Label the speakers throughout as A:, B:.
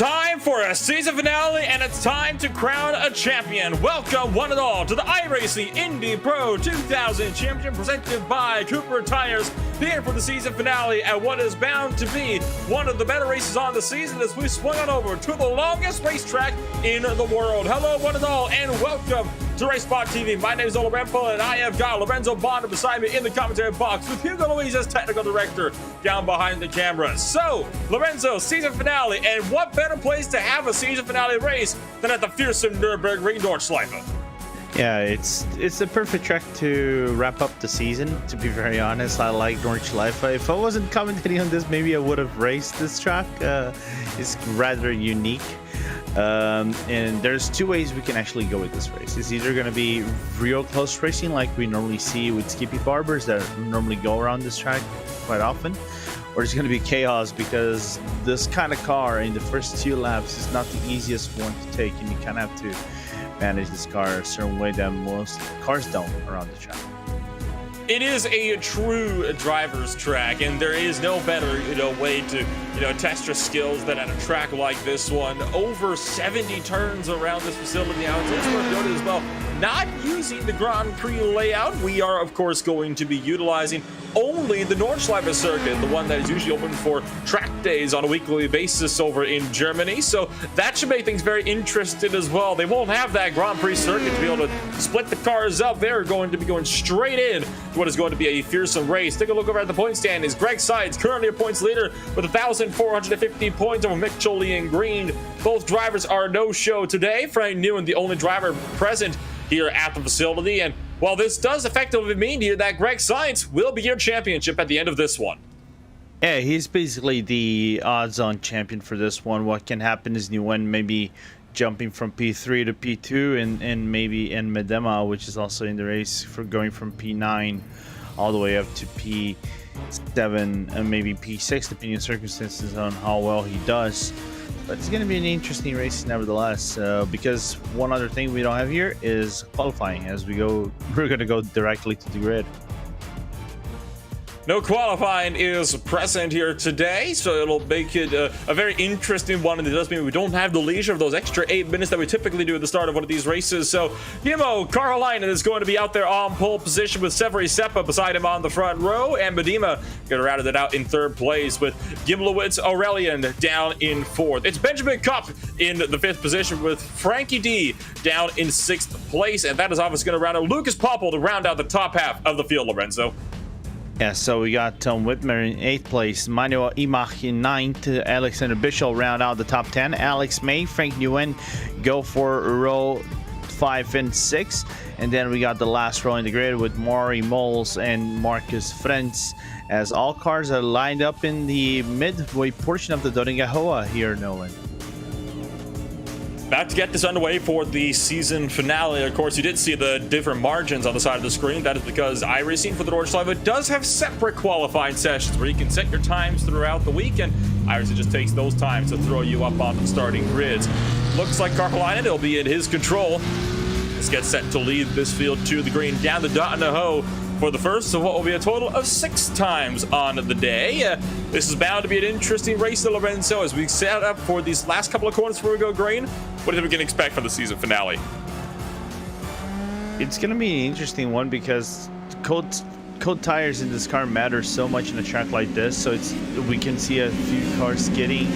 A: time for a season finale, and it's time to crown a champion. Welcome, one and all, to the iRacing Indy Pro 2000 Championship presented by Cooper Tires, here for the season finale at what is bound to be one of the better races on the season as we swing on over to the longest racetrack in the world. Hello, one and all, and welcome to RaceSpotTV. My name is Lorenzo, and I have got Lorenzo Bonner beside me in the commentary box with Hugo Luis as technical director down behind the camera. So, Lorenzo, season finale, and what better place to have a season finale race than at the fearsome Nürburgring Nordschleife?
B: Yeah, it's the perfect track to wrap up the season, to be very honest. I like Nordschleife. If I wasn't commentating on this, maybe I would have raced this track. It's rather unique. And there's two ways we can actually go with this race. It's either going to be real close racing like we normally see with Skippy Barbers that normally go around this track quite often, or it's going to be chaos because this kind of car in the first 2 laps is not the easiest one to take, and you kind of have to manage this car a certain way that most cars don't around the track.
A: It is a true driver's track, and there is no better, way to, test your skills than at a track like this one. Over 70 turns around this facility now. It's worth noting as well. Not using the Grand Prix layout, we are of course going to be utilizing only the Nordschleife circuit, the one that is usually open for track days on a weekly basis over in Germany. So that should make things very interesting as well. They won't have that Grand Prix circuit to be able to split the cars up. They're going to be going straight in to what is going to be a fearsome race. Take a look over at the point stand. Is Greg Sides currently a points leader with 1,450 points over Mick Jolien Green. Both drivers are no-show today. Frank Nguyen, the only driver present here at the facility, and while this does effectively mean here that Greg Sainz will be your championship at the end of this one.
B: Yeah, he's basically the odds-on champion for this one. What can happen is Nguyen maybe jumping from P3 to P2, and maybe in Medema, which is also in the race, for going from P9 all the way up to P7 and maybe P6, depending on circumstances on how well he does. But it's going to be an interesting race nevertheless, because one other thing we don't have here is qualifying. We're going to go directly to the grid.
A: No qualifying is present here today, so it'll make it a very interesting one, and it does mean we don't have the leisure of those extra 8 minutes that we typically do at the start of one of these races. So, Carolina is going to be out there on pole position with Severi Seppa beside him on the front row, and Medema going to round it out in 3rd place with Gimlowitz Aurelian down in 4th. It's Benjamin Cup in the 5th position with Frankie D down in 6th place, and that is obviously going to round out Lucas Popple to round out the top half of the field, Lorenzo.
B: Yeah, so we got Tom Whitmer in 8th place, Manuel Imach in 9th, Alexander Bishop round out the top 10, Alex May, Frank Nguyen go for row 5 and 6, and then we got the last row in the grid with Maury Moles and Marcus Frentz, as all cars are lined up in the midway portion of the Doringahoa here, Nolan.
A: About to get this underway for the season finale. Of course, you did see the different margins on the side of the screen. That is because iRacing for the Nordschleife does have separate qualifying sessions where you can set your times throughout the week, and iRacing just takes those times to throw you up on the starting grids. Looks like Carolina, it'll be in his control. Let's get set to lead this field to the green, down the dot and the hoe for the first of what will be a total of 6 times on the day. This is bound to be an interesting race, Lorenzo, as we set up for these last couple of corners before we go green. What do you think we can expect for the season finale?
B: It's going to be an interesting one because cold tires in this car matter so much in a track like this, so we can see a few cars skidding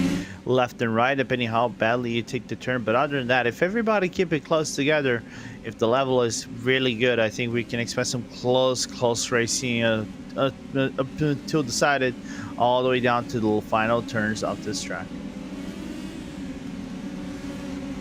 B: left and right depending how badly you take the turn. But other than that, if everybody keep it close together, if the level is really good, I think we can expect some close racing up until decided all the way down to the final turns of this track.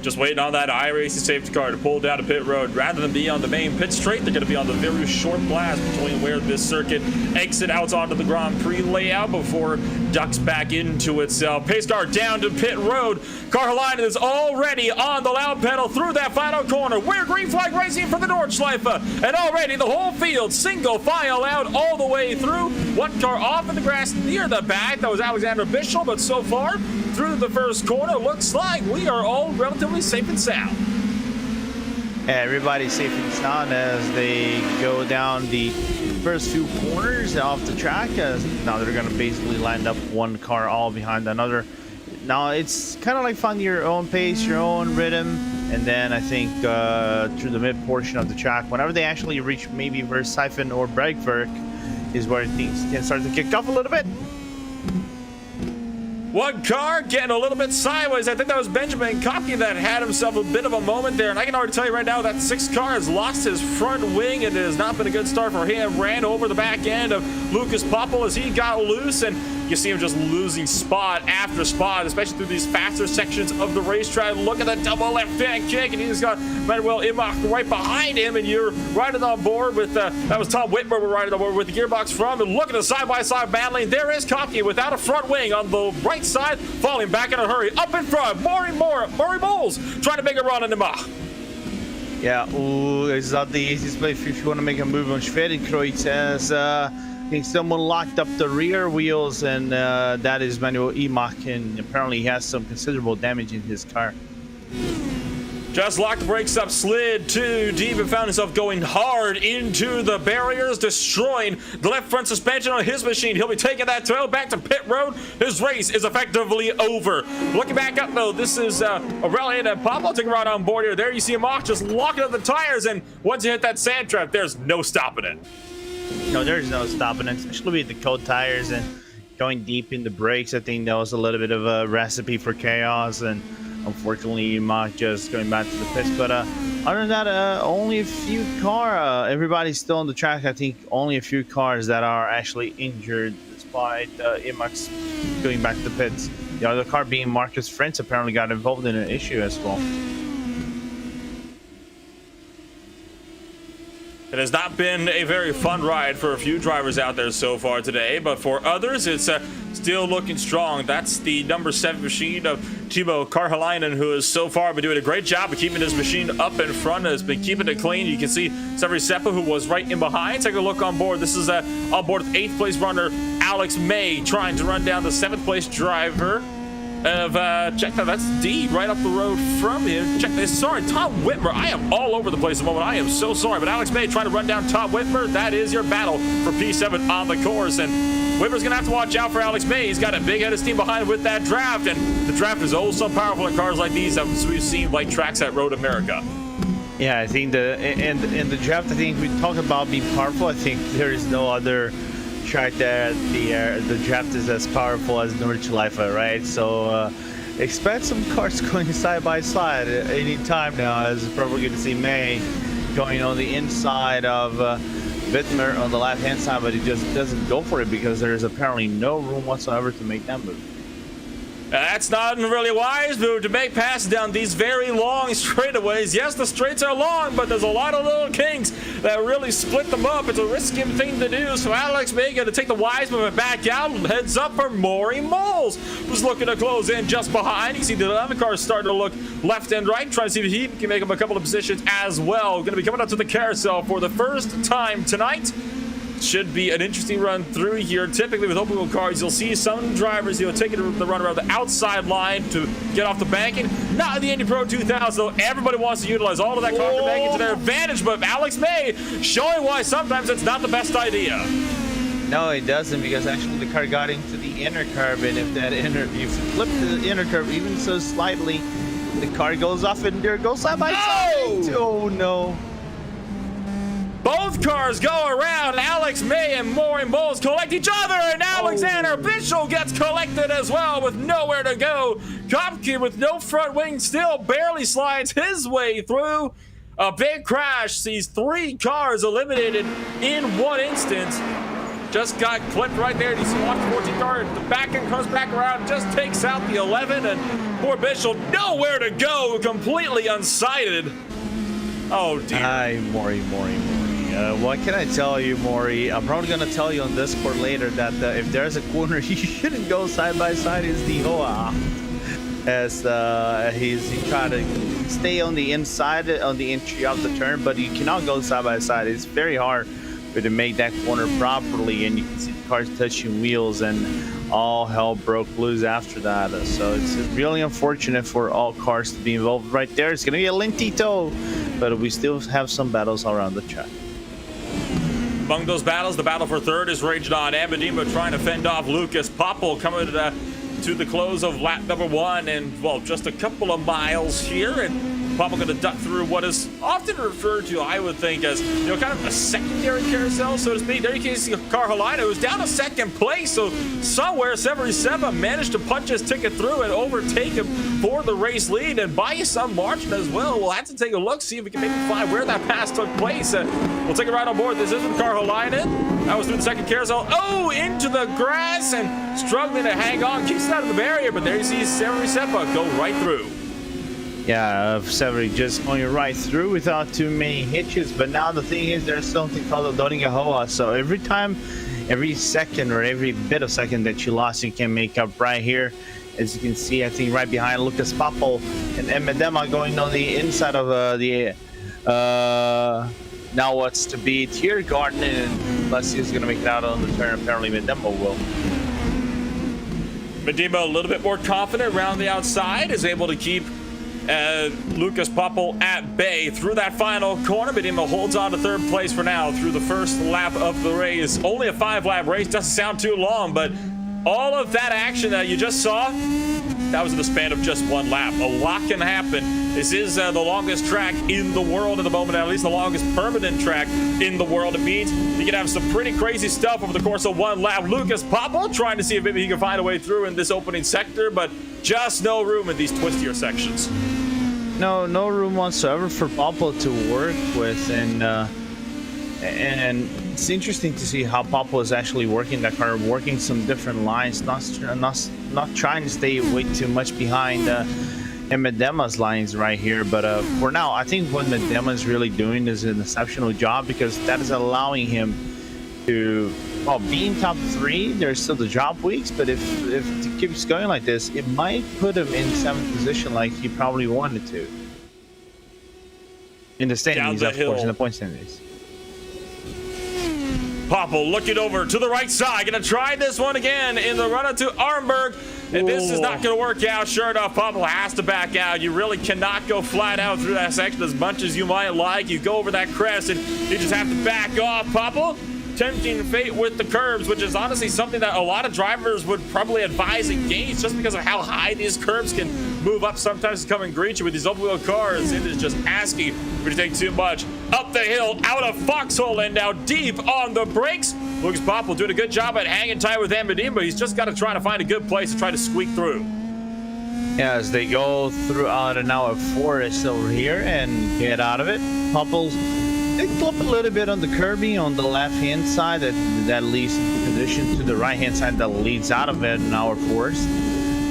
A: Just waiting on that iRacing safety car to pull down a pit road. Rather than be on the main pit straight, they're going to be on the very short blast between where this circuit exit out onto the Grand Prix layout before ducks back into itself. Pace car down to pit road. Carolina is already on the loud pedal through that final corner. We're green flag racing for the Nordschleife, and already the whole field single file out all the way through. One car off in the grass near the back. That was Alexander Bishop, but so far through the first corner, looks like we are all relatively safe and sound.
B: Everybody's safe and sound as they go down the first few corners off the track. Now they're going to basically line up one car all behind another. now it's kind of like finding your own pace, your own rhythm, and then I think through the mid portion of the track, whenever they actually reach maybe Siphon or Breakwork, is where things can start to kick off a little bit.
A: One car getting a little bit sideways. I think that was Benjamin Kopke that had himself a bit of a moment there. And I can already tell you right now that 6 car has lost his front wing, and it has not been a good start for him. Ran over the back end of Lucas Poppel as he got loose, and you see him just losing spot after spot, especially through these faster sections of the racetrack. Look at the double left-hand kick, and he's got Manuel Imach right behind him, and you're riding on board with, that was Tom Whitmer we're riding on board with the gearbox from, and look at the side-by-side battling. There is Kopke without a front wing on the right side, falling back in a hurry. Up in front, Murray Moles trying to make a run on Imach.
B: Yeah, it's not the easiest place if you want to make a move on Schwedenkreuz, as I think someone locked up the rear wheels, and that is Manuel Imach, and apparently he has some considerable damage in his car.
A: Just locked the brakes up, slid too deep, and found himself going hard into the barriers, destroying the left front suspension on his machine. He'll be taking that tail back to pit road. His race is effectively over. Looking back up, though, this is Aurelian and Pablo taking right on board here. There you see Imach just locking up the tires, and once you hit that sand trap, there's no stopping it.
B: No, there's no stopping it, especially with the cold tires and going deep in the brakes. I think that was a little bit of a recipe for chaos, and unfortunately, Imach just going back to the pits. But other than that, only a few cars. Everybody's still on the track. I think only a few cars that are actually injured, despite Imach's going back to the pits. The other car being Marcus French apparently got involved in an issue as well.
A: It has not been a very fun ride for a few drivers out there so far today, but for others, it's still looking strong. That's the number 7 machine of Timo Karhalainen, who has so far been doing a great job of keeping his machine up in front, has been keeping it clean. You can see Severi Seppa, who was right in behind. Take a look on board. This is on board with 8th place runner Alex May, trying to run down the 7th place driver of check that, that's D right up the road from him. Check this. Sorry, Tom Whitmer. I am all over the place at the moment. I am so sorry, but Alex May trying to run down Tom Whitmer. That is your battle for P7 on the course, and Whitmer's gonna have to watch out for Alex May. He's got a big head of steam behind with that draft, and the draft is oh so powerful in cars like these that we've seen like tracks at Road America.
B: Yeah, I think in the draft, I think we talk about being powerful. I think there is no other track that the draft is as powerful as Nordschleife, right? So expect some cars going side by side any time now, as we're probably going to see May going on the inside of Whitmer on the left hand side, but he just doesn't go for it because there is apparently no room whatsoever to make that move.
A: That's not a really wise move to make passes down these very long straightaways. Yes, the straights are long, but there's a lot of little kinks that really split them up. It's a risky thing to do, so Alex May going to take the wise move and back out. Heads up for Maury Moles, who's looking to close in just behind. You see the other cars starting to look left and right, trying to see if he can make him a couple of positions as well. Going to be coming up to the carousel for the first time tonight. Should be an interesting run through here. Typically with open wheel cars, you'll see some drivers, taking the run around the outside line to get off the banking. Not in the Indy Pro 2000, though. Everybody wants to utilize all of that car banking to their advantage, but Alex May showing why sometimes it's not the best idea.
B: No, it doesn't, because actually the car got into the inner curve, and if you flip the inner curve even so slightly, the car goes off and there goes side by side. Oh no.
A: Both cars go around. Alex May and Maury Moles collect each other, and Alexander Bitchell gets collected as well with nowhere to go. Kopke with no front wing still barely slides his way through. A big crash sees 3 cars eliminated in one instance. Just got clipped right there. You see the 14 car at the back end comes back around, just takes out the 11, and poor Bitchell nowhere to go, completely unsighted. Oh dear.
B: Hi, Maury. What can I tell you, Maury? I'm probably going to tell you on Discord later that if there's a corner you shouldn't go side by side, is the Hoa. As he tried to stay on the inside, on the entry of the turn, but you cannot go side by side. It's very hard to make that corner properly, and you can see the cars touching wheels, and all hell broke loose after that. So it's really unfortunate for all cars to be involved right there. It's going to be a lengthy tow, but we still have some battles around the track.
A: Among those battles, the battle for third is raging on. Abedima trying to fend off Lucas Poppel coming to the close of lap number 1, and well, just a couple of miles here, and Popple going to duck through what is often referred to, I would think, as, you know, kind of a secondary carousel, so to speak. There you can see Carolina, who's down to second place, so somewhere Severy Seppa managed to punch his ticket through and overtake him for the race lead, and by some margin as well. We'll have to take a look, see if we can maybe find where that pass took place. We'll take it right on board. This is with Carolina. That was through the second carousel. Oh, into the grass, and struggling to hang on. Keeps it out of the barrier, but there you see Severy Seppa go right through.
B: Yeah, Severy just going right through without too many hitches. But now the thing is, there's something called a Doringahoa. So every second or every bit of second that you lost, you can make up right here. As you can see, I think right behind Lucas Popple and Medema going on the inside of now what's to be Tiergarten, and let's see who's going to make it out on the turn. Apparently Medema will.
A: Medema a little bit more confident around the outside, is able to keep Lucas Popple at bay through that final corner. Medema holds on to third place for now through the first lap of the race. Only a 5-lap race, doesn't sound too long, but all of that action that you just saw, that was in the span of just 1 lap. A lot can happen. This is the longest track in the world at the moment, at least the longest permanent track in the world. It means you can have some pretty crazy stuff over the course of 1 lap. Lucas Popple trying to see if maybe he can find a way through in this opening sector, but just no room in these twistier sections.
B: No room whatsoever for Popple to work with, and it's interesting to see how Popple is actually working that car, working some different lines, not trying to stay way too much behind Medema's lines right here. But for now, I think what Medema is really doing is an exceptional job, because that is allowing him to, well, be in top 3. There's still the drop weeks, but if it keeps going like this, it might put him in 7th position like he probably wanted to. In the standings, of course, in the point standings.
A: Popple looking over to the right side, gonna try this one again in the run-up to Arnberg, and this is not gonna work out. Sure enough, Popple has to back out. You really cannot go flat out through that section as much as you might like. You go over that crest and you just have to back off. Popple tempting fate with the curbs, which is honestly something that a lot of drivers would probably advise against, just because of how high these curbs can move up sometimes to come and greet you with these open-wheel cars. It is just asking for you to take too much. Up the hill, out of Foxhole, and now deep on the brakes. Lucas Popple doing a good job at hanging tight with Medema, but he's just got to try to find a good place to try to squeak through.
B: Yeah, as they go through out and now a forest over here and get out of it. Popple's they flip a little bit on the curbing on the left-hand side that leads the position to the right-hand side that leads out of it in our forest.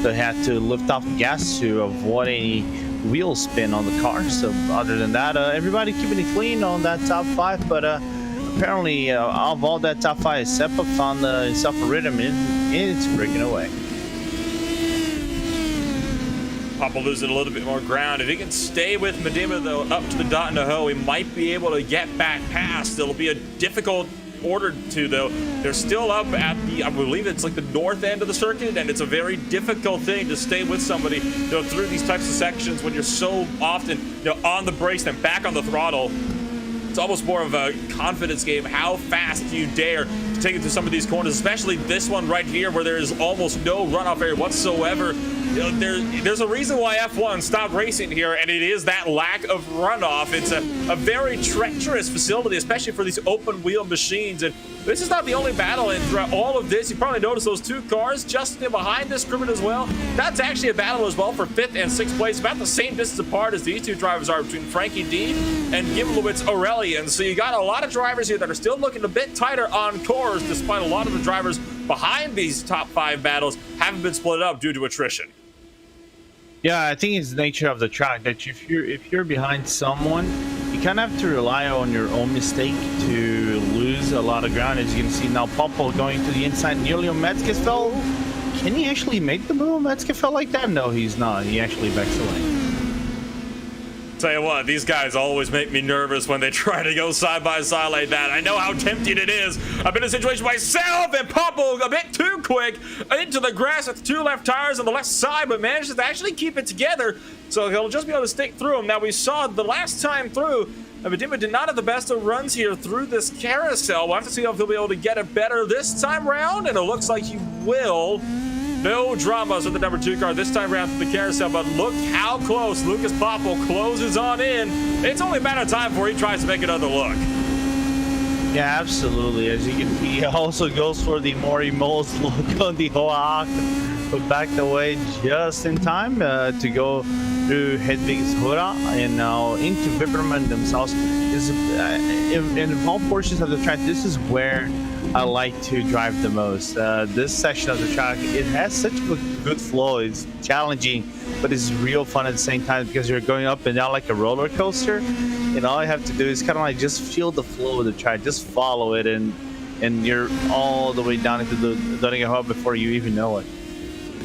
B: They had to lift off the gas to avoid any wheel spin on the car. So other than that, everybody keeping it clean on that top 5. But apparently, of all that top 5, Seppa found himself a rhythm, and it's breaking away.
A: Popple losing a little bit more ground. If he can stay with Medema, though, up to the dot in the hoe, he might be able to get back past. It'll be a difficult order to, though. They're still up at the, I believe it's like the north end of the circuit, and it's a very difficult thing to stay with somebody, you know, through these types of sections when you're so often, you know, on the brakes and back on the throttle. It's almost more of a confidence game. How fast do you dare to take it to some of these corners, especially this one right here where there is almost no runoff area whatsoever. You know, there's a reason why F1 stopped racing here, and it is that lack of runoff. It's a very treacherous facility, especially for these open wheel machines. And this is not the only battle, and throughout all of this, you probably noticed those 2 cars just behind this criminal as well. That's actually a battle as well for 5th and 6th place, about the same distance apart as these 2 drivers are between Frankie D and Gimlowitz Aurelian. So you got a lot of drivers here that are still looking a bit tighter on course, despite a lot of the drivers behind these top 5 battles haven't been split up due to attrition.
B: Yeah, I think it's the nature of the track that if you're behind someone, you kind of have to rely on your own mistake to lose a lot of ground. As you can see now, Popple going to the inside. Julio Metzgesfeld, can he actually make the move Metzgesfeld like that? No, he's not. He actually backs away.
A: Tell you what, these guys always make me nervous when they try to go side by side like that. I know how tempting it is. I've been in a situation myself, and Popple a bit too quick into the grass with 2 left tires on the left side, but manages to actually keep it together, so he'll just be able to stick through him. Now, we saw the last time through, Medema did not have the best of runs here through this carousel. We'll have to see if he'll be able to get it better this time round, and it looks like he will. No dramas with the number 2 car this time around through the carousel, but look how close Lucas Popple closes on in. It's only a matter of time before he tries to make another look.
B: Yeah, absolutely. As you can see, he also goes for the Maury Moles look on the Hoak, but backed away just in time to go through Hedvig's Hura and now into Vipperman themselves. In all portions of the track, this is where I like to drive the most. This section of the track, it has such a good flow. It's challenging, but it's real fun at the same time because you're going up and down like a roller coaster. And all I have to do is kind of like just feel the flow of the track, just follow it, and you're all the way down into the Dunning Hub before you even know it.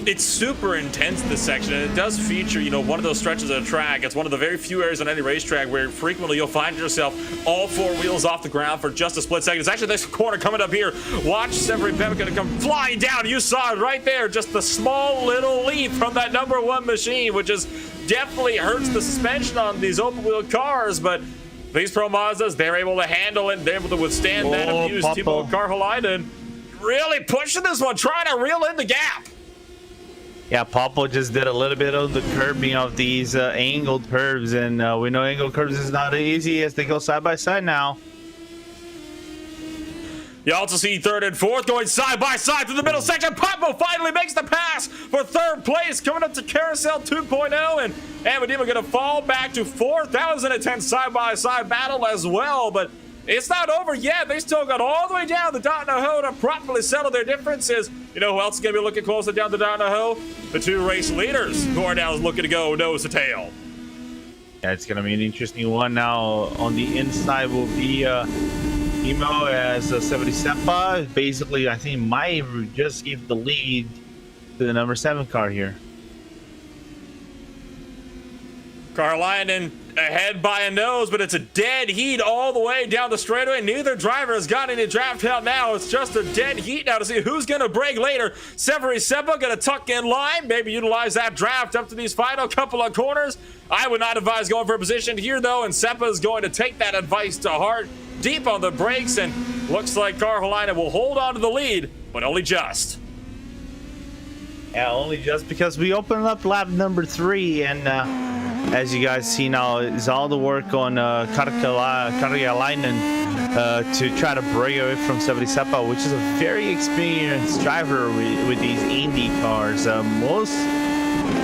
A: It's super intense, this section, and it does feature, you know, one of those stretches of the track. It's one of the very few areas on any racetrack where frequently you'll find yourself all 4 wheels off the ground for just a split second. It's actually this corner coming up here. Watch Severin Pevin gonna come flying down. You saw it right there, just the small little leap from that number 1 machine, which is definitely hurts the suspension on these open wheel cars, but these Pro Mazdas, they're able to handle it. They're able to withstand that abuse. Timo Karhalainen really pushing this one, trying to reel in the gap.
B: Yeah, Poppo just did a little bit of the curbing of these angled curves, and we know angled curves is not easy as they go side by side now.
A: You also see 3rd and 4th going side by side through the middle section. Poppo finally makes the pass for 3rd place, coming up to Carousel 2.0, and Amadima going to fall back to 4th. That was an intense side by side battle as well, but it's not over yet. They still got all the way down the Dotnaho to properly settle their differences. You know who else is going to be looking closer down the Dotnaho? The 2 race leaders, who are now looking to go nose to tail.
B: Yeah, it's going to be an interesting one. Now, on the inside will be Emo as 70 Seppa. Basically, I think might just give the lead to the number 7 car here.
A: Karlainen ahead by a nose, but it's a dead heat all the way down the straightaway. Neither driver has got any draft out now. It's just a dead heat now to see who's going to break later. Severi Seppa going to tuck in line, maybe utilize that draft up to these final couple of corners. I would not advise going for a position here, though, and Seppa is going to take that advice to heart. Deep on the brakes, and looks like Karhalainen will hold on to the lead, but only just.
B: Yeah, only just because we opened up lap number 3, and as you guys see now, is all the work on Karjalainen to try to break away from 70 Seppa, which is a very experienced driver with these Indy cars. Most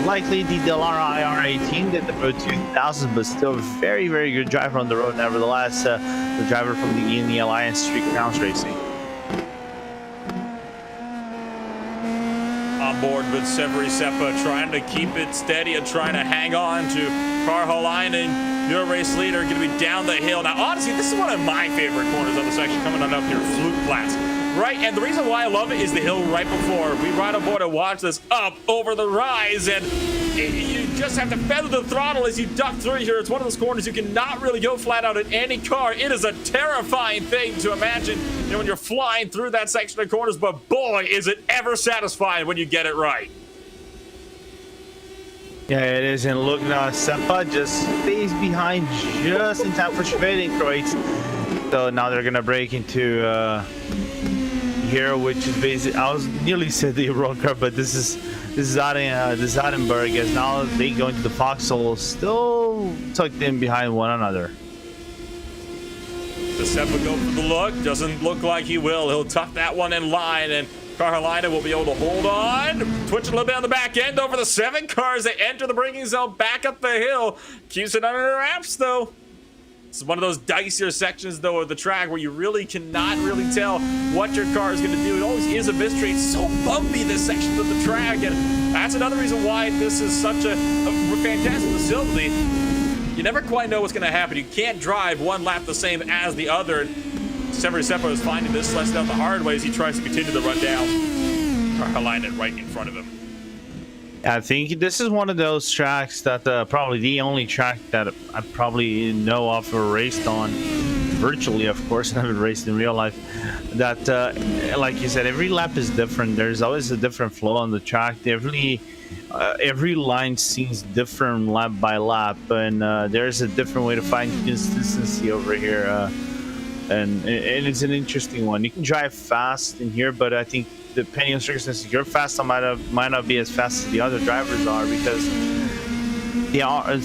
B: likely the Delara IR18 than the Pro 2000, but still a very, very good driver on the road nevertheless. The driver from the Indy Alliance Street Crowns Racing.
A: On board with Severi Seppa, trying to keep it steady and trying to hang on to Karhalainen, your race leader, going to be down the hill. Now, honestly, this is one of my favorite corners of the section coming on up here, Flute Flats. Right, and the reason why I love it is the hill right before. We ride on board and watch this up over the rise, and you just have to feather the throttle as you duck through here. It's one of those corners you cannot really go flat out in any car. It is a terrifying thing to imagine, you know, when you're flying through that section of corners, but boy, is it ever satisfying when you get it right.
B: Yeah, it is, and look now, Seppa just stays behind just in time for Schweding Croats. So now they're gonna break into here, which is basically, I was nearly said the wrong car, but this is Zadenberg, as now they go into the foxhole, still tucked in behind one another.
A: The Seppa go for the look, doesn't look like he will. He'll tuck that one in line, and Karhalainen will be able to hold on, twitch a little bit on the back end over the 7 cars. They enter the braking zone back up the hill. Keeps it under the wraps, though. It's one of those dicier sections, though, of the track where you really cannot really tell what your car is going to do. It always is a mystery. It's so bumpy, this section of the track, and that's another reason why this is such a fantastic facility. You never quite know what's going to happen. You can't drive one lap the same as the other. Severi Seppa is finding this lesson out the hard way as he tries to continue the run down. Karhalainen right in front of him.
B: I think this is one of those tracks that probably the only track that I probably know of or raced on, virtually, of course, and I haven't raced in real life, that like you said, every lap is different. There's always a different flow on the track. Every line seems different lap by lap, and there's a different way to find consistency over here, and it's an interesting one. You can drive fast in here, but I think depending on circumstances, you're fast, might not be as fast as the other drivers are, because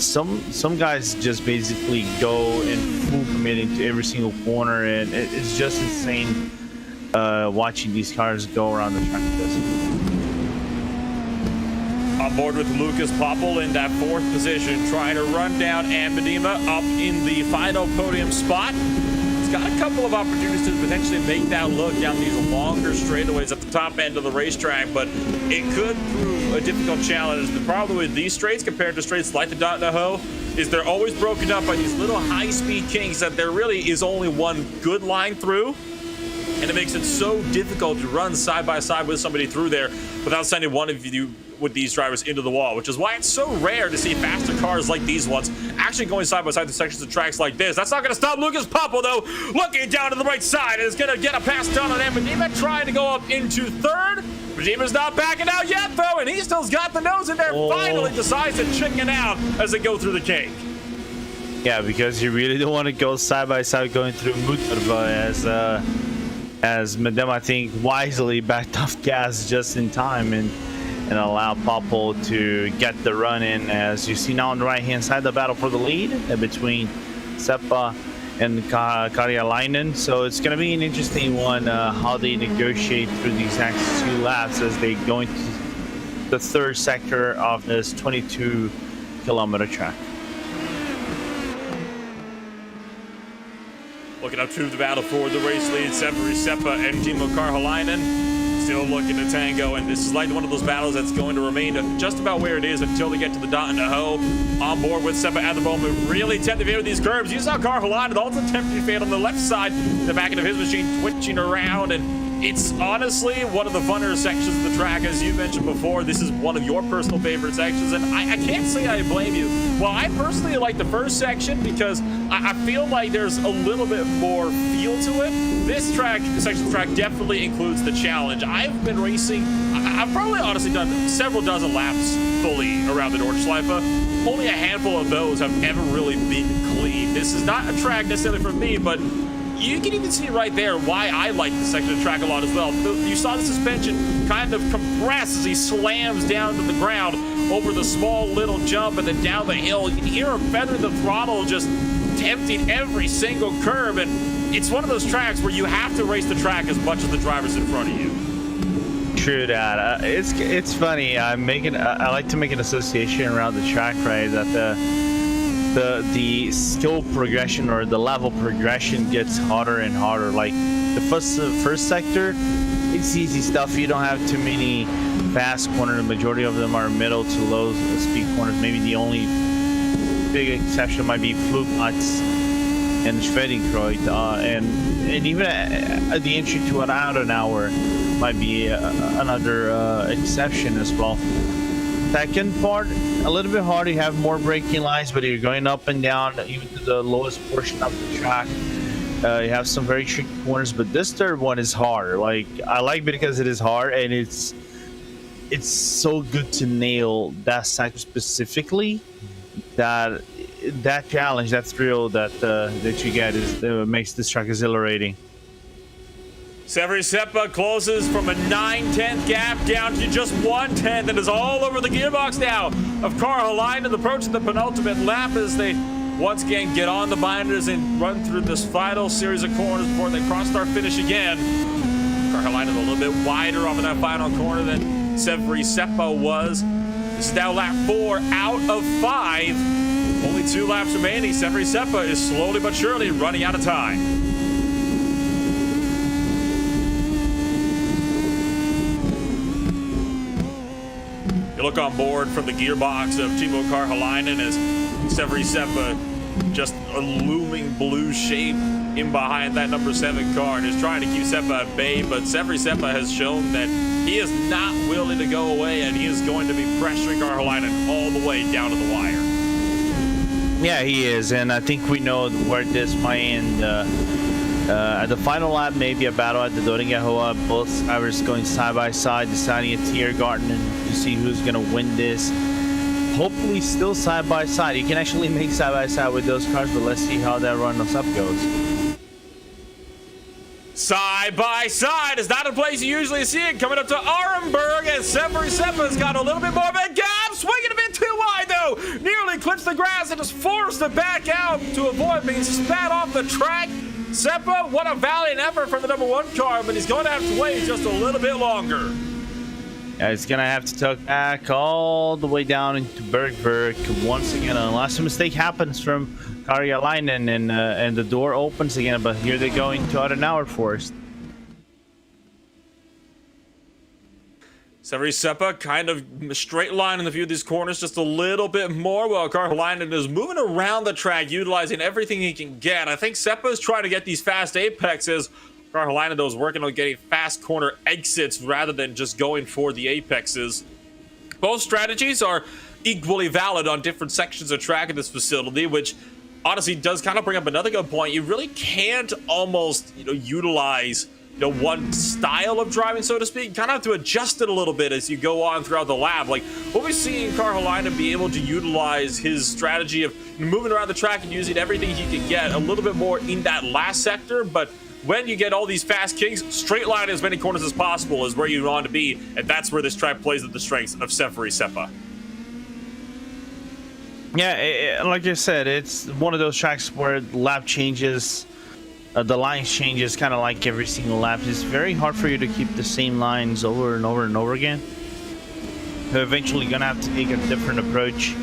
B: some guys just basically go in full committing to every single corner, and it's just insane watching these cars go around the track with this.
A: On board with Lucas Poppel in that 4th position, trying to run down Ambedima up in the final podium spot. He's got a couple of opportunities to potentially make that look down these longer straightaways at the top end of the racetrack, but it could prove a difficult challenge. The problem with these straights compared to straights like the Dot-Naho is they're always broken up by these little high-speed kinks that there really is only one good line through, and it makes it so difficult to run side by side with somebody through there without sending one of you with these drivers into the wall, which is why it's so rare to see faster cars like these ones actually going side by side through sections of tracks like this. That's not going to stop Lucas Poppel, though, looking down to the right side, and is going to get a pass done on Ambedima, trying to go up into 3rd. Ambedima's not backing out yet, though, and he still's got the nose in there. Finally decides to chicken out as they go through the cake.
B: Yeah, because you really don't want to go side by side going through Mutarva, as Medem, I think, wisely backed off gas just in time and allow Poppel to get the run in. As you see now on the right hand side, the battle for the lead between Seppa and Karjalainen. So it's going to be an interesting one, how they negotiate through these next 2 laps as they go into the 3rd sector of this 22-kilometer track.
A: Looking up to the battle for the race lead, Severi Seppa and Timo Karjalainen still looking to tango, and this is like one of those battles that's going to remain just about where it is until they get to the Dot-Naho. On board with Seppa at the moment, really tempting fade with these curves. You saw Karjalainen also tempting fade on the left side, the back end of his machine twitching around, and it's honestly one of the funner sections of the track. As you mentioned before, this is one of your personal favorite sections, and I can't say I blame you. Well, I personally like the first section because I feel like there's a little bit more feel to it. This section of the track definitely includes the challenge. I've been racing, I've probably honestly done several dozen laps fully around the Nordschleife. Only a handful of those have ever really been clean. This is not a track necessarily for me, but you can even see right there why I like this section of the track a lot as well. You saw the suspension kind of compress as he slams down to the ground over the small little jump and then down the hill. You can hear him feather the throttle, just tempting every single curve, and it's one of those tracks where you have to race the track as much as the drivers in front of you.
B: True that. It's funny. I like to make an association around the track, right? That the skill progression or the level progression gets harder and harder. Like the first sector, it's easy stuff. You don't have too many fast corners. The majority of them are middle to low speed corners. Maybe the only big exception might be Flugplatz and Schwedingkreuz, and even at the entry to an hour might be another exception as well. Second part, a little bit harder. You have more braking lines, but you're going up and down even to the lowest portion of the track. You have some very tricky corners, but this 3rd one is hard. Like, I like it because it is hard, and it's so good to nail that sector specifically. That challenge, that thrill that you get makes this track exhilarating.
A: Severi Seppa closes from a 9/10 gap down to just 1/10, and is all over the gearbox now of Karjalainen approaching the penultimate lap as they once again get on the binders and run through this final series of corners before they cross start finish again. Karjalainen a little bit wider off of that final corner than Severi Seppa was. This is now lap 4 out of 5. Only 2 laps remaining. Severi Seppa is slowly but surely running out of time. You look on board from the gearbox of Timo Karjalainen as Severi Seppa, just a looming blue shape in behind that number 7 car, and is trying to keep Seppa at bay, but Severi Seppa has shown that he is not willing to go away, and he is going to be pressuring Karjalainen all the way down to the wire.
B: Yeah, he is, and I think we know where this might end. At the final lap, maybe a battle at the Doringahoa, both drivers going side by side, deciding a Tiergarten to see who's going to win this. Hopefully still side by side. You can actually make side by side with those cars, but let's see how that run-up goes.
A: Side by side is not a place you usually see it. Coming up to Arenberg, and Severi Seppa's got a little bit more of a gap. Swinging a bit too wide, though. Nearly clips the grass and is forced to back out to avoid being spat off the track. Seppa, what a valiant effort from the #1 car, but he's going to have to wait just a little bit longer.
B: Yeah, he's going to have to tuck back all the way down into Bergberg once again, unless a mistake happens from Karjalainen and the door opens again, but here they go into Adenauer Forest.
A: Severi Seppa kind of straight line in the view of these corners just a little bit more, while Karjalainen is moving around the track, utilizing everything he can get. I think Seppa is trying to get these fast apexes. Karjalainen, though, is working on getting fast corner exits rather than just going for the apexes. Both strategies are equally valid on different sections of track at this facility, which honestly does kind of bring up another good point. You really can't almost, utilize, one style of driving, so to speak. You kind of have to adjust it a little bit as you go on throughout the lap. Like, what we're seeing Karjalainen be able to utilize his strategy of moving around the track and using everything he can get a little bit more in that last sector, but when you get all these fast kings, straight line as many corners as possible is where you want to be, and that's where this track plays at the strengths of Severi Seppa.
B: Yeah, like I said, it's one of those tracks where lap changes, the lines changes kind of like every single lap. It's very hard for you to keep the same lines over and over and over again. You're eventually going to have to take a different approach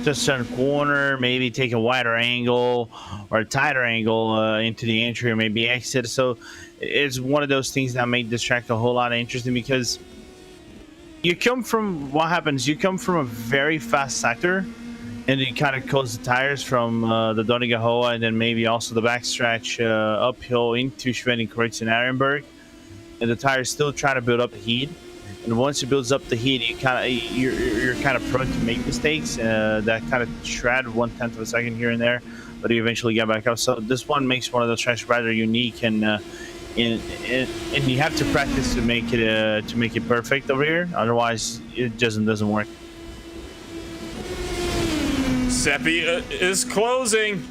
B: to a certain corner, maybe take a wider angle or a tighter angle into the entry, or maybe exit. So it's one of those things that made this track a whole lot interesting, because you come from a very fast sector, and you kind of close the tires from the Donigahoa, and then maybe also the backstretch uphill into Schwedenkreuz and Arenberg, and the tires still try to build up the heat. And once it builds up the heat, you're kind of prone to make mistakes that kind of shred 1/10 of a second here and there, but you eventually get back up. So this one makes one of those tracks rather unique, and you have to practice to make it perfect over here. Otherwise, it doesn't work.
A: Seppi is closing.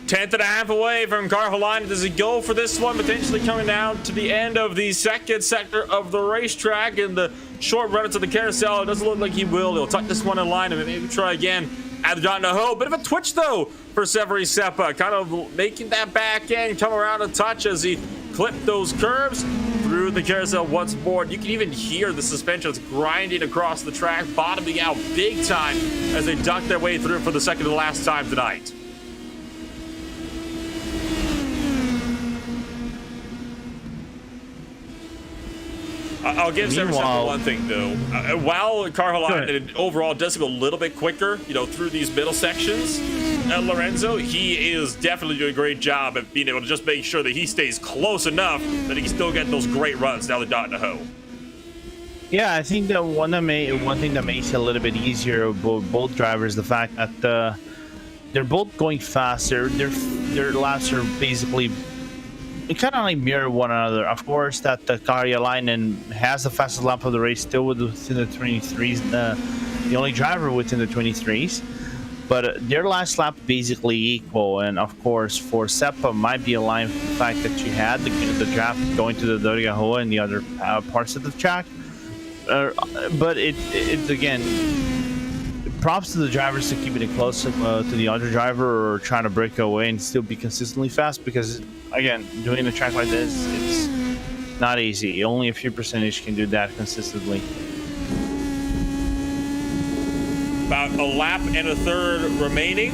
A: 10.5 away from Karjalainen. Does he go for this one? Potentially coming down to the end of the second sector of the racetrack in the short run into the carousel. It doesn't look like he will. He'll tuck this one in line and maybe try again at the Donigahoa. Bit of a twitch, though, for Severi Seppa. Kind of making that back end come around a touch as he clipped those curves through the carousel once more. You can even hear the suspensions grinding across the track, bottoming out big time as they duck their way through for the second to the last time tonight. I'll give Severi Seppa one thing, though. While Karjalainen overall does go a little bit quicker, through these middle sections, Lorenzo, he is definitely doing a great job at being able to just make sure that he stays close enough that he can still get those great runs down the Donigahoa. Yeah,
B: I think that one thing that makes it a little bit easier for both drivers, the fact that they're both going faster. Their laps are basically kind of like mirror one another. Of course, that the Karjalainen has the fastest lap of the race, still within the 23s, the only driver within the 23s. But their last lap basically equal, and of course for Seppa might be aligned with the fact that you had the draft going to the Donigahoa and the other parts of the track. But it's again, props to the drivers to keeping it close to the other driver or trying to break away and still be consistently fast, because again, doing a track like this, it's not easy. Only a few percentage can do that consistently.
A: About a lap and a third remaining.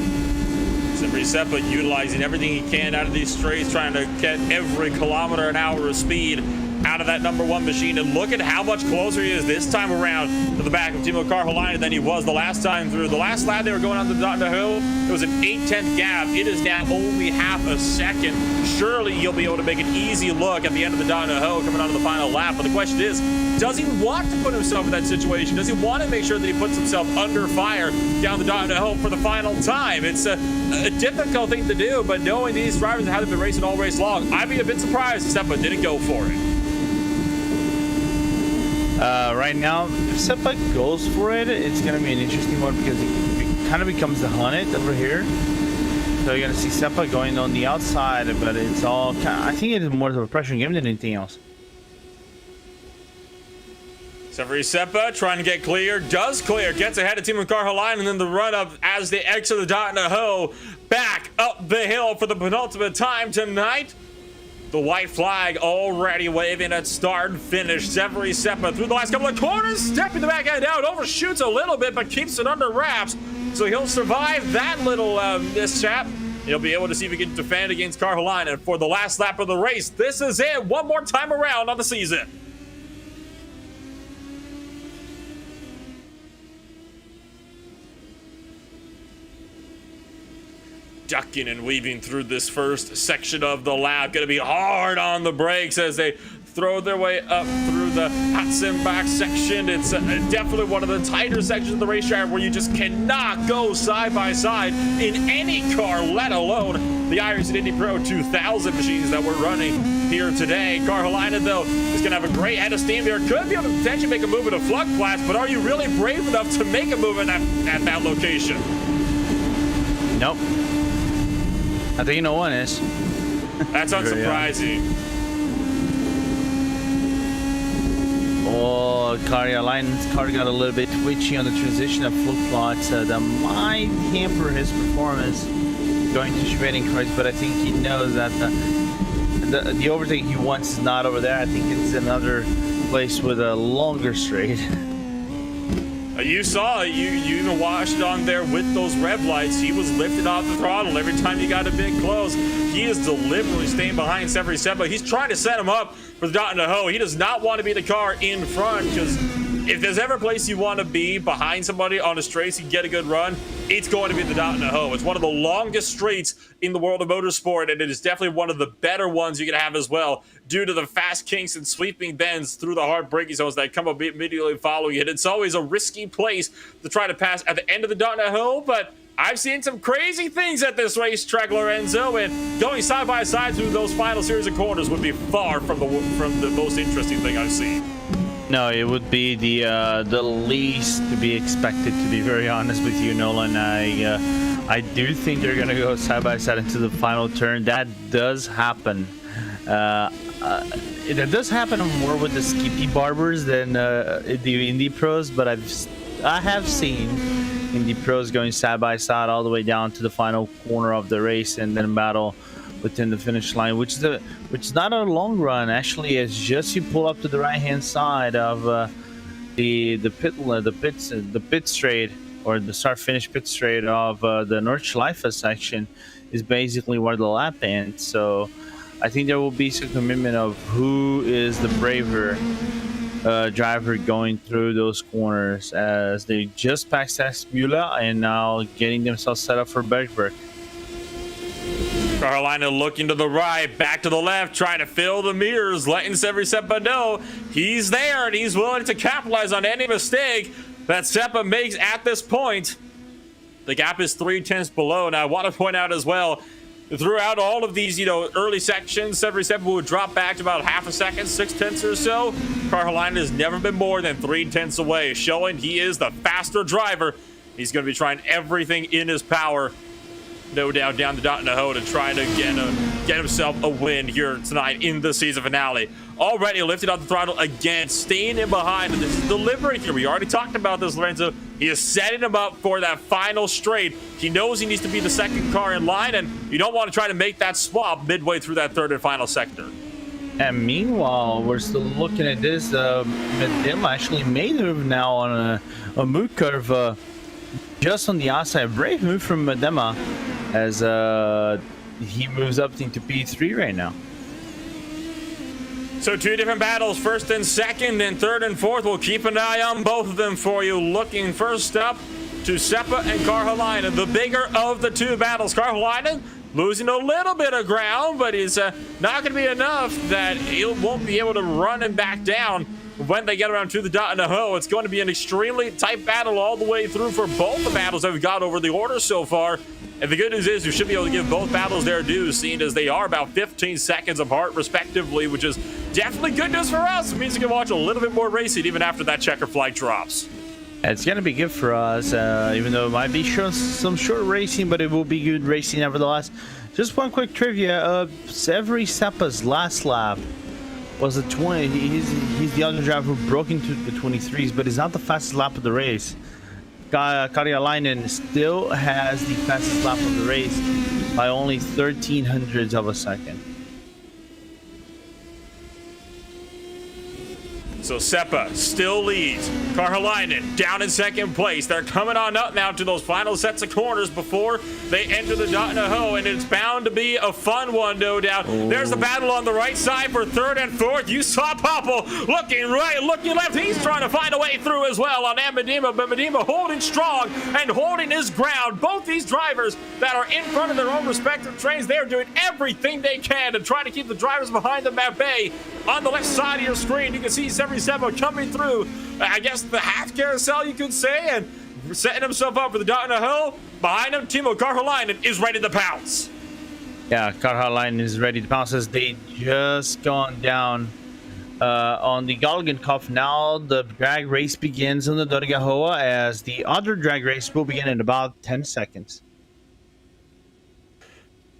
A: Severi Seppa utilizing everything he can out of these straights, trying to get every kilometer an hour of speed out of that #1 machine. And look at how much closer he is this time around to the back of Timo Karjalainen than he was the last time through. The last lap they were going on the Donigahoa, it was an 8/10 gap. It is now only half a second. Surely you'll be able to make an easy look at the end of the Donigahoa coming onto the final lap. But the question is, does he want to put himself in that situation? Does he want to make sure that he puts himself under fire down the Donigahoa for the final time? It's a difficult thing to do, but knowing these drivers and how they've been racing all race long, I'd be a bit surprised if Seppa didn't go for it.
B: Right now, if Seppa goes for it, it's going to be an interesting one, because it kind of becomes the Hunted over here. So you're gonna see Seppa going on the outside, but it's all I think it is more of a pressure game than anything else.
A: Severi Seppa trying to get clear, does clear, gets ahead of Timo Karjalainen, and then the run up as they exit the dot in a hoe, back up the hill for the penultimate time tonight. The white flag already waving at start and finish. Severi Seppa through the last couple of corners, stepping the back end out, overshoots a little bit, but keeps it under wraps. So he'll survive that little mishap. He'll be able to see if he can defend against Karjalainen for the last lap of the race. This is it, one more time around on the season. Ducking and weaving through this first section of the lap. Gonna be hard on the brakes as they throw their way up through the Hatzenbach section. It's definitely one of the tighter sections of the racetrack where you just cannot go side by side in any car, let alone the iRacing Indy Pro 2000 machines that we're running here today. Karjalainen, though, is gonna have a great head of steam here. Could be able to potentially make a move in a Flug Flats, but are you really brave enough to make a move in at that location?
B: Nope. I think no one is.
A: That's unsurprising.
B: Oh, Karjalainen's car got a little bit twitchy on the transition of flip-flops. That might hamper his performance going to Schweding Kreuz, but I think he knows that the overtake he wants is not over there. I think it's another place with a longer straight.
A: You saw it, you even watched it on there with those rev lights. He was lifted off the throttle every time he got a bit close. He is deliberately staying behind Severi Seppa. He's trying to set him up for the dot in the hoe. He does not want to be the car in front, because if there's ever a place you want to be behind somebody on a straight so you get a good run, it's going to be the dot in the hoe. It's one of the longest straights in the world of motorsport, and it is definitely one of the better ones you can have as well, due to the fast kinks and sweeping bends through the hard braking zones that come up immediately following it. It's always a risky place to try to pass at the end of the dot in the hoe, but I've seen some crazy things at this racetrack, Lorenzo, and going side by side through those final series of corners would be far from the most interesting thing I've seen.
B: No, it would be the least to be expected, to be very honest with you, Nolan. I do think they're gonna go side by side into the final turn. That does happen. That does happen more with the Skippy Barbers than the Indy Pros, but I have seen Indy Pros going side by side all the way down to the final corner of the race and then battle within the finish line, which is not a long run. Actually, it's just you pull up to the right hand side of the pit straight, or the start finish pit straight of the Nordschleife section is basically where the lap ends. So I think there will be some commitment of who is the braver driver going through those corners, as they just passed Müller and now getting themselves set up for Bergberg.
A: Karjalainen looking to the right, back to the left, trying to fill the mirrors, letting Severi Seppa know he's there and he's willing to capitalize on any mistake that Seppa makes at this point. The gap is 0.3 below. Now, I want to point out as well, throughout all of these, early sections, Severi Seppa would drop back to about half a second, 0.6 or so. Karjalainen has never been more than 0.3 away, showing he is the faster driver. He's going to be trying everything in his power, no doubt, down the dot in the hoe to try to get himself a win here tonight in the season finale. Already lifted off the throttle again, staying in behind, and this is deliberate here. We already talked about this, Lorenzo. He is setting him up for that final straight. He knows he needs to be the second car in line, and you don't want to try to make that swap midway through that third and final sector.
B: And meanwhile, we're still looking at this. Medema actually made a move now on a move curve just on the outside. Brave move from Medema, as he moves up into P3 right now.
A: So two different battles, first and second, and third and fourth. We'll keep an eye on both of them for you. Looking first up to Seppa and Karjalainen, the bigger of the two battles. Karjalainen losing a little bit of ground, but is not going to be enough that he won't be able to run him back down when they get around to the dot in the hoe. It's going to be an extremely tight battle all the way through for both the battles that we've got over the order so far. And the good news is we should be able to give both battles their due, seeing as they are about 15 seconds apart respectively, which is definitely good news for us. It means we can watch a little bit more racing even after that checker flag drops.
B: It's gonna be good for us, even though it might be some short racing, but it will be good racing nevertheless. Just one quick trivia: Severi Seppa's last lap was a 20. He's the other driver who broke into the 23s, but he's not the fastest lap of the race. Karjalainen still has the fastest lap of the race by only 0.13 of a second.
A: So Seppa still leads. Karjalainen down in second place. They're coming on up now to those final sets of corners before they enter the Dotnaho, and it's bound to be a fun one, no doubt. There's the battle on the right side for third and fourth. You saw Popple looking right, looking left. He's trying to find a way through as well on Medema, but Medema holding strong and holding his ground. Both these drivers that are in front of their own respective trains, they're doing everything they can to try to keep the drivers behind them at bay. On the left side of your screen, you can see Severi Seppa coming through, I guess the half carousel you could say, and setting himself up for the dot in a hill. Behind him, Timo Karjalainen is ready to pounce.
B: Yeah, Karjalainen is ready to pounce as they just gone down on the Galgen Cup. Now the drag race begins on the Dorgahoa, as the other drag race will begin in about 10 seconds.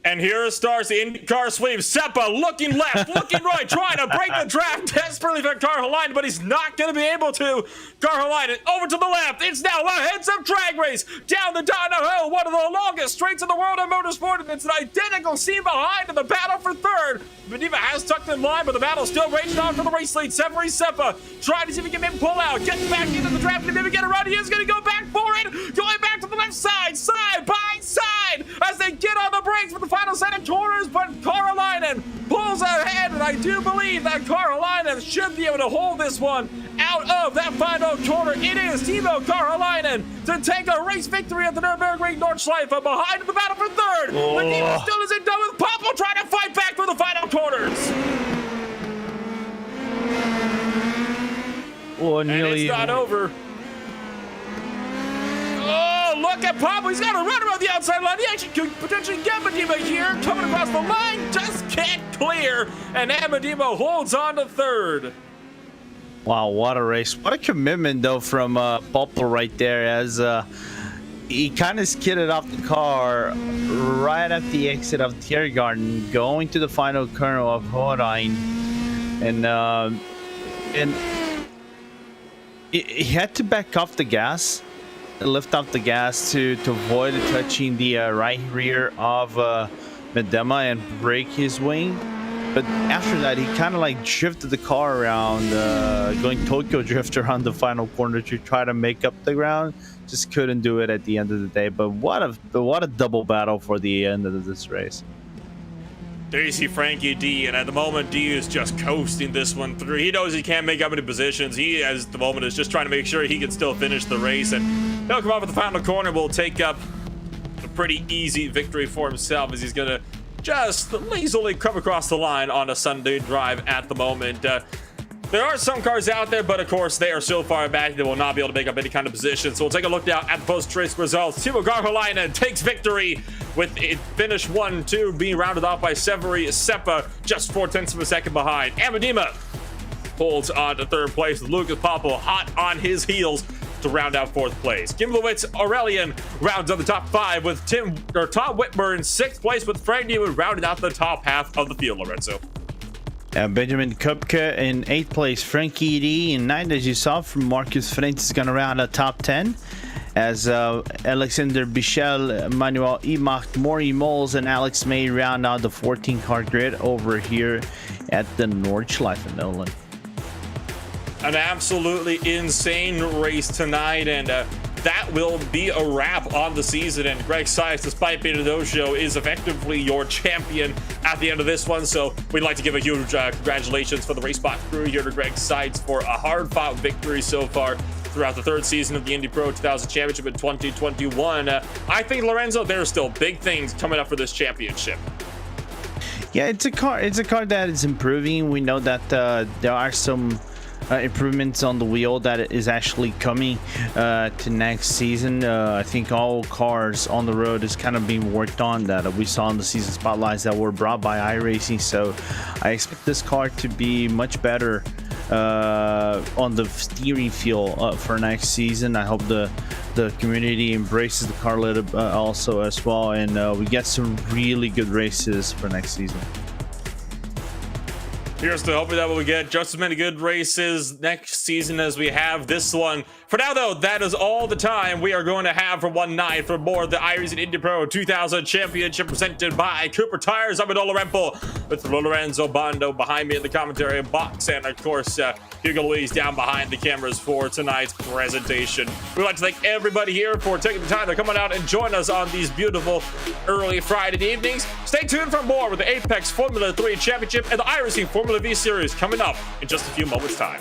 A: And here starts the IndyCar sweep. Seppa looking left, looking right, trying to break the draft desperately for Karjalainen, but he's not going to be able to. Karjalainen over to the left. It's now a heads-up drag race down the Dotnaho, one of the longest straights in the world in motorsport, and it's an identical scene behind in the battle for third. Medema has tucked in line, but the battle still raging on for the race lead. Severi Seppa trying to see if he can maybe pull out, get back into the draft, and maybe get around. He is going to go back for it, going back to the left side, side by side, as they get on the brakes for the final set of corners, but Karjalainen pulls ahead, and I do believe that Karjalainen should be able to hold this one out of that final corner. It is Timo Karjalainen to take a race victory at the Nürburgring Nordschleife, behind the battle for third. But Timo still isn't done with Popple trying to fight back for the final corners.
B: Oh,
A: And
B: nearly.
A: it's not over. Oh, look at Popple. He's got to run around the outside line. He actually could potentially get Medema here. Coming across the line, just can't clear. And Medema holds on to third.
B: Wow, what a race. What a commitment, though, from Popple right there, as he kind of skidded off the car right at the exit of Tiergarten, going to the final corner of Horein. And he had to back off the gas, lift off the gas to avoid touching the right rear of Medema and break his wing. But after that, he kind of like drifted the car around, going Tokyo drift around the final corner to try to make up the ground. Just couldn't do it at the end of the day. But what a double battle for the end of this race.
A: There you see Frankie D, and at the moment, D is just coasting this one through. He knows he can't make up any positions. He, at the moment, is just trying to make sure he can still finish the race, and he'll come off at the final corner. Will take up a pretty easy victory for himself, as he's gonna just lazily come across the line on a Sunday drive at the moment. There are some cars out there, but of course they are so far back they will not be able to make up any kind of position. So we'll take a look now at the post-race results. Timo Karjalainen takes victory with it finish 1-2 being rounded off by Severi Seppa, just 0.4 of a second behind. Medema holds on to third place with Lucas Popple hot on his heels to round out fourth place. Gimlowitz Aurelian rounds out the top five with Tom Whitmer in sixth place, with Frank Newman rounding out the top half of the field, Lorenzo.
B: Benjamin Kupke in 8th place, Frankie D in 9th, as you saw from Marcus Frentz is going to round out top 10, as Alexander Bichel, Manuel Emacht, Maury Moles, and Alex May round out the 14-car grid over here at the Nordschleife in Nolan.
A: An absolutely insane race tonight, and that will be a wrap on the season. And Greg Seitz, despite being a no-show, is effectively your champion at the end of this one. So we'd like to give a huge congratulations for the RaceSpot crew here to Greg Seitz for a hard-fought victory so far throughout the third season of the Indy Pro 2000 Championship in 2021. I think, Lorenzo, there are still big things coming up for this championship.
B: Yeah, it's a car that is improving. We know that there are some improvements on the wheel that is actually coming to next season. I think all cars on the road is kind of being worked on, that we saw in the season spotlights that were brought by iRacing. So I expect this car to be much better on the steering feel for next season. I hope the community embraces the car a little also as well, and we get some really good races for next season.
A: Here's to hoping that we'll get just as many good races next season as we have this one. For now, though, that is all the time we are going to have for one night. For more of the iRacing Indy Pro 2000 Championship presented by Cooper Tires, I'm Adola Rempel with Lorenzo Bondo behind me in the commentary box, and of course, Hugo Luis down behind the cameras for tonight's presentation. We'd like to thank everybody here for taking the time to come on out and join us on these beautiful early Friday evenings. Stay tuned for more with the Apex Formula 3 Championship and the iRacing Formula V Series coming up in just a few moments' time.